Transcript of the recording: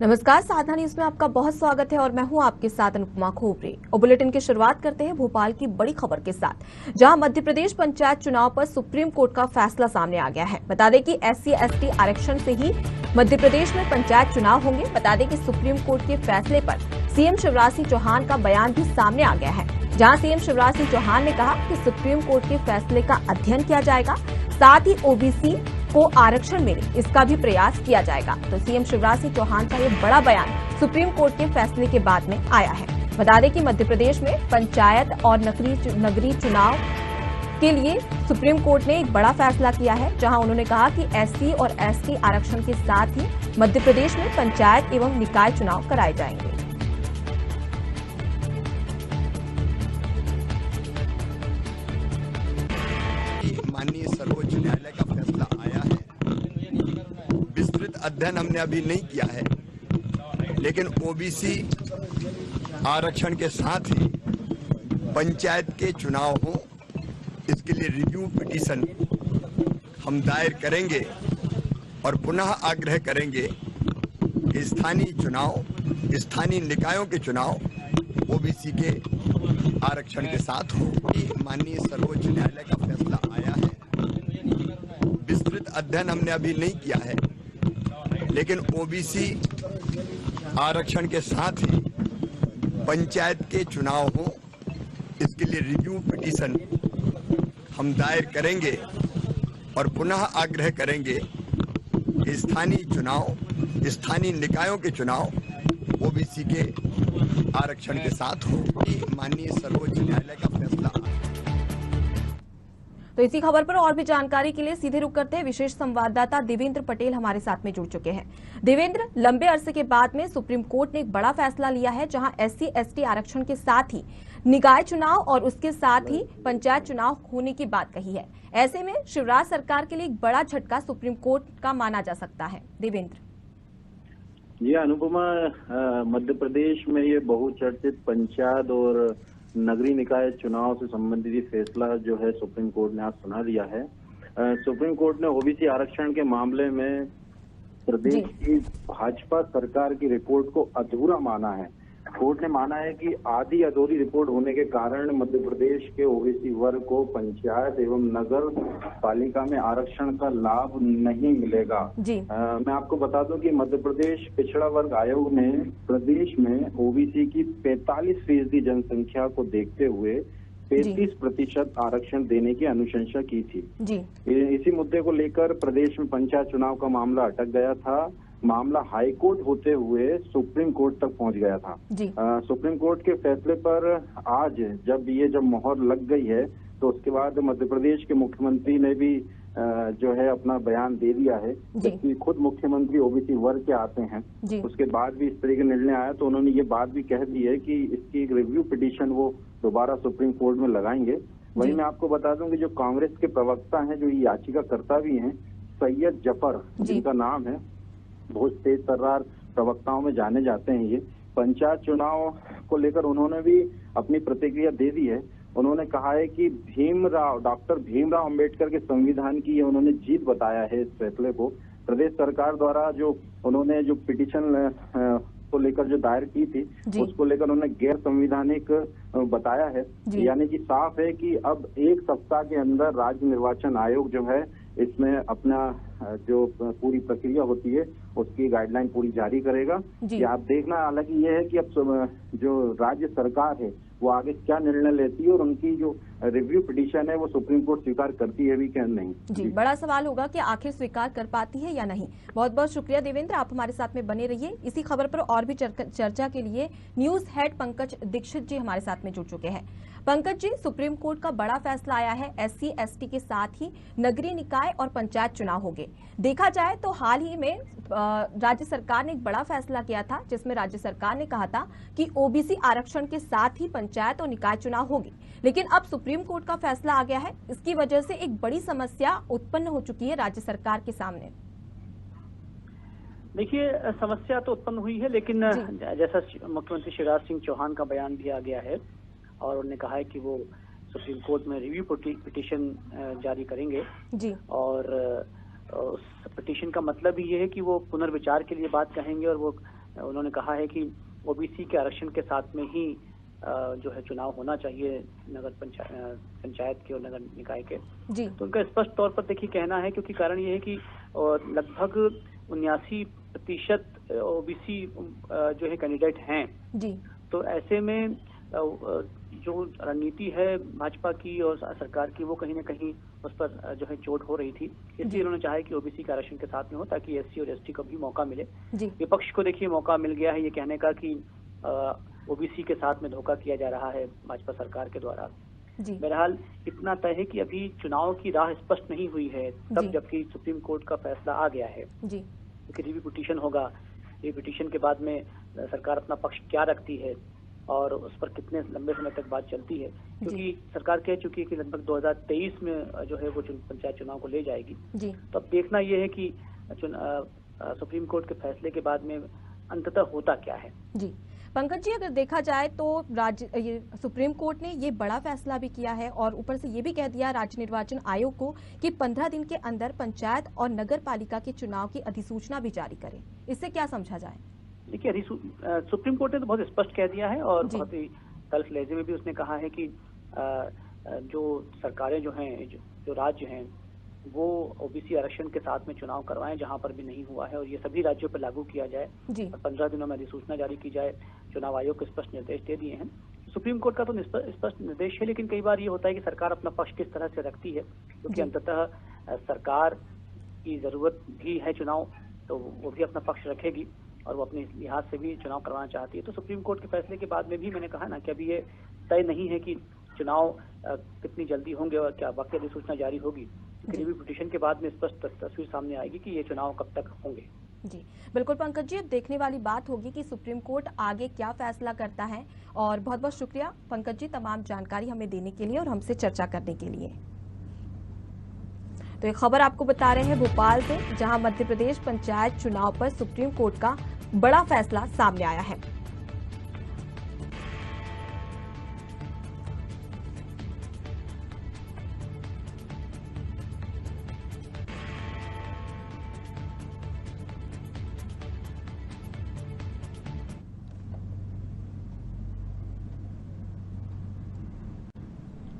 नमस्कार, साधना न्यूज में आपका बहुत स्वागत है और मैं हूं आपके साथ अनुपमा खोपरे। और बुलेटिन की शुरुआत करते हैं भोपाल की बड़ी खबर के साथ, जहां मध्य प्रदेश पंचायत चुनाव पर सुप्रीम कोर्ट का फैसला सामने आ गया है। बता दें कि SC/ST आरक्षण से ही मध्य प्रदेश में पंचायत चुनाव होंगे। बता दें कि सुप्रीम कोर्ट के फैसले पर सीएम शिवराज सिंह चौहान का बयान भी सामने आ गया है, जहाँ सीएम शिवराज सिंह चौहान ने कहा कि सुप्रीम कोर्ट के फैसले का अध्ययन किया जाएगा, साथ ही OBC को आरक्षण मिले इसका भी प्रयास किया जाएगा। तो सीएम शिवराज सिंह चौहान का ये बड़ा बयान सुप्रीम कोर्ट के फैसले के बाद में आया है। बता दें कि मध्य प्रदेश में पंचायत और नगरीय चुनाव के लिए सुप्रीम कोर्ट ने एक बड़ा फैसला किया है, जहां उन्होंने कहा कि SC और ST आरक्षण के साथ ही मध्य प्रदेश में पंचायत एवं निकाय चुनाव कराए जाएंगे। माननीय सर्वोच्च न्यायालय का फैसला आया है। विस्तृत अध्ययन हमने अभी नहीं किया है, लेकिन OBC आरक्षण के साथ ही पंचायत के चुनाव हो, इसके लिए रिव्यू पिटीशन हम दायर करेंगे और पुनः आग्रह करेंगे कि स्थानीय निकायों के चुनाव OBC के आरक्षण के साथ हो। माननीय सर्वोच्च न्यायालय का फैसला आया है। विस्तृत अध्ययन हमने अभी नहीं किया है, लेकिन OBC आरक्षण के साथ ही पंचायत के चुनाव हो, इसके लिए रिव्यू पिटीशन हम दायर करेंगे और पुनः आग्रह करेंगे कि स्थानीय निकायों के चुनाव OBC के आरक्षण के साथ हो। माननीय सर्वोच्च न्यायालय का फैसला। तो इसी खबर पर और भी जानकारी के लिए सीधे रुक करते हैं। विशेष संवाददाता देवेंद्र पटेल हमारे साथ में जुड़ चुके हैं। देवेंद्र, लंबे अरसे के बाद में सुप्रीम कोर्ट ने एक बड़ा फैसला लिया है, जहां SC/ST आरक्षण के साथ ही निकाय चुनाव और उसके साथ ही पंचायत चुनाव होने की बात कही है। ऐसे में शिवराज सरकार के लिए एक बड़ा झटका सुप्रीम कोर्ट का माना जा सकता है। देवेंद्र जी अनुपमा, मध्य प्रदेश में ये बहुचर्चित पंचायत और नगरीय निकाय चुनाव से संबंधित फैसला जो है सुप्रीम कोर्ट ने आज सुना दिया है। सुप्रीम कोर्ट ने OBC आरक्षण के मामले में प्रदेश की भाजपा सरकार की रिपोर्ट को अधूरा माना है। कोर्ट ने माना है कि आधी अधूरी रिपोर्ट होने के कारण मध्य प्रदेश के OBC वर्ग को पंचायत एवं नगर पालिका में आरक्षण का लाभ नहीं मिलेगा। मैं आपको बता दूं कि मध्य प्रदेश पिछड़ा वर्ग आयोग ने प्रदेश में OBC की 45% जनसंख्या को देखते हुए 35% आरक्षण देने की अनुशंसा की थी। इसी मुद्दे को लेकर प्रदेश में पंचायत चुनाव का मामला अटक गया था। मामला हाई कोर्ट होते हुए सुप्रीम कोर्ट तक पहुंच गया था। सुप्रीम कोर्ट के फैसले पर आज जब मोहर लग गई है, तो उसके बाद मध्य प्रदेश के मुख्यमंत्री ने भी जो है अपना बयान दे दिया है। जबकि खुद मुख्यमंत्री OBC वर्ग के आते हैं, उसके बाद भी इस तरह का निर्णय आया, तो उन्होंने ये बात भी कह दी है कि इसकी एक रिव्यू पिटीशन वो दोबारा सुप्रीम कोर्ट में लगाएंगे। वहीं मैं आपको बता दूं कि जो कांग्रेस के प्रवक्ता हैं, जो याचिकाकर्ता भी हैं, सैयद जफर जिनका नाम है, बहुत तेज तर्रार प्रवक्ताओं में जाने जाते हैं, ये पंचायत चुनाव को लेकर उन्होंने भी अपनी प्रतिक्रिया दे दी है। उन्होंने कहा है कि डॉक्टर भीमराव अंबेडकर के संविधान की उन्होंने जीत बताया है इस फैसले को। प्रदेश सरकार द्वारा उन्होंने जो पिटीशन को लेकर जो दायर की थी, उसको लेकर उन्होंने गैर संवैधानिक बताया है। यानी कि साफ है कि अब एक सप्ताह के अंदर राज्य निर्वाचन आयोग जो है इसमें अपना जो पूरी प्रक्रिया होती है उसकी गाइडलाइन पूरी जारी करेगा। आप देखना हालांकि ये है कि अब जो राज्य सरकार है वो आगे क्या निर्णय लेती है और उनकी जो रिव्यू पिटीशन है वो सुप्रीम कोर्ट स्वीकार करती है भी क्या नहीं। बड़ा सवाल होगा कि आखिर स्वीकार कर पाती है या नहीं। बहुत बहुत शुक्रिया देवेंद्र, आप हमारे साथ में बने रहिए। इसी खबर पर और भी चर्चा के लिए न्यूज हेड पंकज दीक्षित जी हमारे साथ में जुड़ चुके हैं। पंकज जी, सुप्रीम कोर्ट का बड़ा फैसला आया है, SC/ST के साथ ही नगरीय निकाय और पंचायत चुनाव होंगे। देखा जाए तो हाल ही में राज्य सरकार ने एक बड़ा फैसला किया था, जिसमें राज्य सरकार ने कहा था कि OBC आरक्षण के साथ ही पंचायत और निकाय चुनाव होंगे। लेकिन अब सुप्रीम कोर्ट का फैसला आ गया है, इसकी वजह से एक बड़ी समस्या उत्पन्न हो चुकी है राज्य सरकार के सामने। देखिए, समस्या तो उत्पन्न हुई है, लेकिन जैसा मुख्यमंत्री शिवराज सिंह चौहान का बयान दिया गया है और उन्होंने कहा है कि वो सुप्रीम कोर्ट में रिव्यू पिटीशन जारी करेंगे और उस पिटीशन का मतलब ही ये है कि वो पुनर्विचार के लिए बात कहेंगे और वो उन्होंने कहा है कि ओबीसी के आरक्षण के साथ में ही जो है चुनाव होना चाहिए नगर पंचायत के और नगर निकाय के। जी। तो उनका स्पष्ट तौर पर देखिए कहना है, क्योंकि कारण ये है कि लगभग 79% ओबीसी जो है कैंडिडेट हैं। जी। तो ऐसे में जो रणनीति है भाजपा की और सरकार की, वो कहीं न कहीं उस पर जो है चोट हो रही थी। इसलिए उन्होंने चाहा कि ओबीसी का आरक्षण के साथ में हो, ताकि एससी और एसटी को भी मौका मिले। जी। विपक्ष को देखिए मौका मिल गया है ये कहने का कि ओबीसी के साथ में धोखा किया जा रहा है भाजपा सरकार के द्वारा। जी। बहरहाल इतना तय है कि अभी चुनाव की राह स्पष्ट नहीं हुई है, तब जबकि सुप्रीम कोर्ट का फैसला आ गया है। जी। क्योंकि रिव्यू पिटीशन होगा, रिव्यू पिटीशन के बाद में सरकार अपना पक्ष क्या रखती है और उस पर कितने लंबे समय तक बात चलती है, क्योंकि सरकार कह चुकी है कि लगभग 2023 में जो है वो पंचायत चुनाव को ले जाएगी। जी। तो अब देखना यह है कि सुप्रीम कोर्ट के फैसले के बाद में अंततः होता क्या है। जी। पंकज जी, अगर देखा जाए तो ये सुप्रीम कोर्ट ने ये बड़ा फैसला भी किया है और ऊपर से ये भी कह दिया राज्य निर्वाचन आयोग को कि 15 दिन के अंदर पंचायत और नगर पालिका के चुनाव की अधिसूचना भी जारी करें। इससे क्या समझा जाए? देखिए, सुप्रीम कोर्ट ने तो बहुत स्पष्ट कह दिया है और बहुत ही तल्ख लहजे में भी उसने कहा है कि जो सरकारें जो हैं, जो राज्य हैं, वो ओबीसी आरक्षण के साथ में चुनाव करवाएं जहां पर भी नहीं हुआ है, और ये सभी राज्यों पर लागू किया जाए और 15 दिनों में अधिसूचना जारी की जाए। चुनाव आयोग को स्पष्ट निर्देश दे दिए हैं। सुप्रीम कोर्ट का तो स्पष्ट निर्देश है, लेकिन कई बार ये होता है कि सरकार अपना पक्ष किस तरह से रखती है, क्योंकि अंततः सरकार की जरूरत भी है चुनाव, तो वो भी अपना पक्ष रखेगी और वो अपने लिहाज से भी चुनाव करवाना चाहती है। तो सुप्रीम कोर्ट के फैसले के बाद में भी मैंने कहा ना कि अभी ये तय नहीं है कि चुनाव कितनी जल्दी होंगे और क्या वाकई अधिसूचना जारी होगी। रिव्यू पिटीशन के बाद में स्पष्ट तस्वीर सामने आएगी कि ये चुनाव कब तक होंगे। जी बिल्कुल पंकज जी, अब देखने वाली बात होगी कि सुप्रीम कोर्ट आगे क्या फैसला करता है। और बहुत बहुत शुक्रिया पंकज जी तमाम जानकारी हमें देने के लिए और हमसे चर्चा करने के लिए। तो ये खबर आपको बता रहे हैं भोपाल से, जहां मध्य प्रदेश पंचायत चुनाव पर सुप्रीम कोर्ट का बड़ा फैसला सामने आया है।